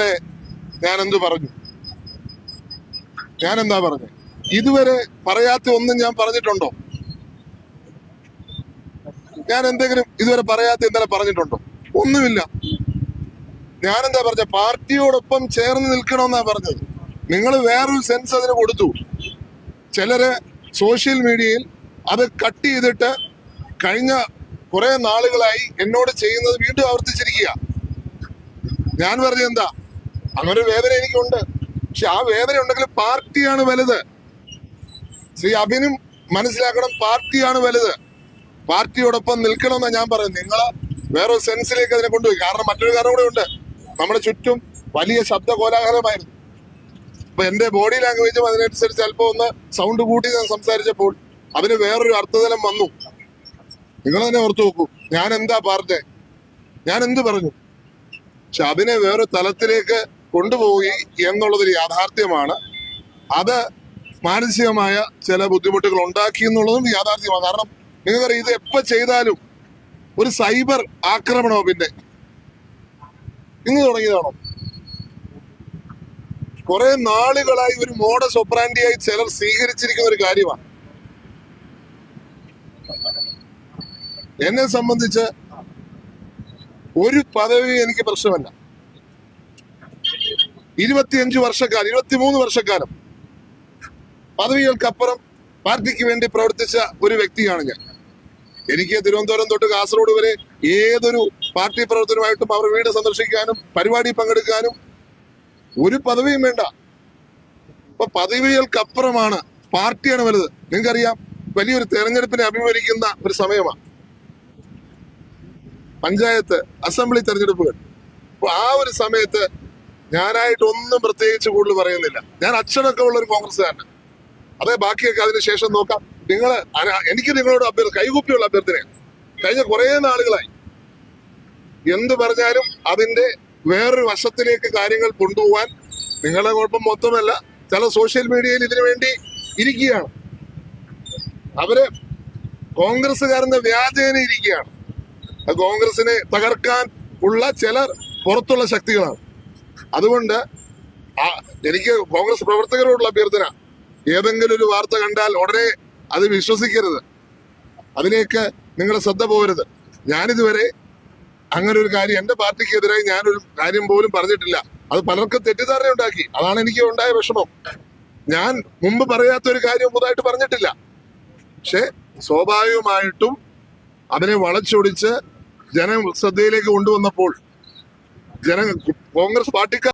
ഇന്നലെ ഞാൻ എന്തു പറഞ്ഞു? ഞാൻ എന്താ പറഞ്ഞു? ഇതുവരെ പറയാത്ത ഒന്നും ഞാൻ പറഞ്ഞിട്ടുണ്ടോ? ഞാൻ എന്തെങ്കിലും ഇതുവരെ പറയാത്ത ഇന്നലെ പറഞ്ഞിട്ടുണ്ടോ? ഒന്നുമില്ല. ഞാനെന്താ പറഞ്ഞ? പാർട്ടിയോടൊപ്പം ചേർന്ന് നിൽക്കണമെന്നാ പറഞ്ഞത്. നിങ്ങൾ വേറൊരു സെൻസ് അതിന് കൊടുത്തു. ചിലര് സോഷ്യൽ മീഡിയയിൽ അത് കട്ട് ചെയ്തിട്ട് കഴിഞ്ഞ കുറെ നാളുകളായി എന്നോട് ചെയ്യുന്നത് വീണ്ടും ആവർത്തിച്ചിരിക്കുക. ഞാൻ പറഞ്ഞ എന്താ? അങ്ങനെ ഒരു വേദന എനിക്കുണ്ട്. പക്ഷെ ആ വേദന ഉണ്ടെങ്കിൽ പാർട്ടിയാണ് വലുത്. ശ്രീ അഭിനും മനസ്സിലാക്കണം, പാർട്ടിയാണ് വലുത്. പാർട്ടിയോടൊപ്പം നിൽക്കണമെന്നാണ് ഞാൻ പറയുന്നത്. നിങ്ങള് വേറൊരു സെൻസിലേക്ക് അതിനെ കൊണ്ടുപോയി. കാരണം മറ്റൊരു കാരണം കൂടെ ഉണ്ട്. നമ്മുടെ ചുറ്റും വലിയ ശബ്ദ കോലാഹലമായിരുന്നു. അപ്പൊ എന്റെ ബോഡി ലാംഗ്വേജും അതിനനുസരിച്ച് അല്പം ഒന്ന് സൗണ്ട് കൂട്ടി ഞാൻ സംസാരിച്ചപ്പോൾ അതിന് വേറൊരു അർത്ഥതലം വന്നു. നിങ്ങൾ തന്നെ ഓർത്തു നോക്കൂ, ഞാൻ എന്താ പറഞ്ഞേ? ഞാൻ എന്ത് പറഞ്ഞു? പക്ഷെ അതിനെ വേറൊരു തലത്തിലേക്ക് കൊണ്ടുപോയി എന്നുള്ളതൊരു യാഥാർത്ഥ്യമാണ്. അത് മാനസികമായ ചില ബുദ്ധിമുട്ടുകൾ ഉണ്ടാക്കി എന്നുള്ളതും യാഥാർത്ഥ്യമാണ്. കാരണം നിങ്ങൾക്കറിയാം, ഇത് എപ്പോ ചെയ്താലും ഒരു സൈബർ ആക്രമണമോ പിന്നെ ഇന്ന് തുടങ്ങിയതാണോ? കുറെ നാളുകളായി ഒരു മോഡസ് ഓപ്പറാൻഡിയായി ചിലർ സ്വീകരിച്ചിരിക്കുന്ന ഒരു കാര്യമാണ്. എന്നെ സംബന്ധിച്ച് ഒരു പദവി എനിക്ക് പ്രശ്നമല്ല. 23 വർഷക്കാലം പദവികൾക്കപ്പുറം പാർട്ടിക്ക് വേണ്ടി പ്രവർത്തിച്ച ഒരു വ്യക്തിയാണ് ഞാൻ. എനിക്ക് തിരുവനന്തപുരം തൊട്ട് കാസർഗോഡ് വരെ ഏതൊരു പാർട്ടി പ്രവർത്തനമായിട്ടും അവർ വീട് സന്ദർശിക്കാനും പരിപാടി പങ്കെടുക്കാനും ഒരു പദവിയും വേണ്ട. അപ്പൊ പദവികൾക്കപ്പുറമാണ്, പാർട്ടിയാണ് വലുത്. നിങ്ങൾക്കറിയാം, വലിയൊരു തെരഞ്ഞെടുപ്പിനെ അഭിമുഖീകരിക്കുന്ന ഒരു സമയമാണ് പഞ്ചായത്ത്, അസംബ്ലി തെരഞ്ഞെടുപ്പുകൾ. അപ്പൊ ആ ഒരു സമയത്ത് ഞാനായിട്ട് ഒന്നും പ്രത്യേകിച്ച് കൂടുതൽ പറയുന്നില്ല. ഞാൻ അക്ഷരമൊക്കെ ഉള്ള ഒരു കോൺഗ്രസ്സുകാരനാണ്. അതേ ബാക്കിയൊക്കെ അതിനുശേഷം നോക്കാം. എനിക്ക് നിങ്ങളോട് കൈകൂപ്പിയുള്ള അഭ്യർത്ഥനയാണ്. കഴിഞ്ഞ കുറെ നാളുകളായി എന്ത് പറഞ്ഞാലും അതിന്റെ വേറൊരു വശത്തിലേക്ക് കാര്യങ്ങൾ കൊണ്ടുപോകാൻ നിങ്ങളുടെ കുഴപ്പം മൊത്തമല്ല, ചില സോഷ്യൽ മീഡിയയിൽ ഇതിനു വേണ്ടി ഇരിക്കുകയാണ്. അവര് കോൺഗ്രസ്സുകാരെന്ന വ്യാജേന ഇരിക്കുകയാണ്. കോൺഗ്രസിനെ തകർക്കാൻ ഉള്ള ചിലർ പുറത്തുള്ള ശക്തികളാണ്. അതുകൊണ്ട് എനിക്ക് കോൺഗ്രസ് പ്രവർത്തകരോടുള്ള അഭ്യർത്ഥന, ഏതെങ്കിലും ഒരു വാർത്ത കണ്ടാൽ ഉടനെ അത് വിശ്വസിക്കരുത്. അതിലേക്ക് നിങ്ങളുടെ ശ്രദ്ധ പോകരുത്. ഞാനിതുവരെ അങ്ങനെ ഒരു കാര്യം എന്റെ പാർട്ടിക്കെതിരായി ഞാനൊരു കാര്യം പോലും പറഞ്ഞിട്ടില്ല. അത് പലർക്കും തെറ്റിദ്ധാരണ ഉണ്ടാക്കി. അതാണ് എനിക്ക് ഉണ്ടായ വിഷമം. ഞാൻ മുമ്പ് പറയാത്ത ഒരു കാര്യം പുതുതായിട്ട് പറഞ്ഞിട്ടില്ല. പക്ഷെ സ്വാഭാവികമായിട്ടും അതിനെ വളച്ചൊടിച്ച് ജനശ്രദ്ധയിലേക്ക് കൊണ്ടുവന്നപ്പോൾ കോൺഗ്രസ് പാർട്ടിക്കാർ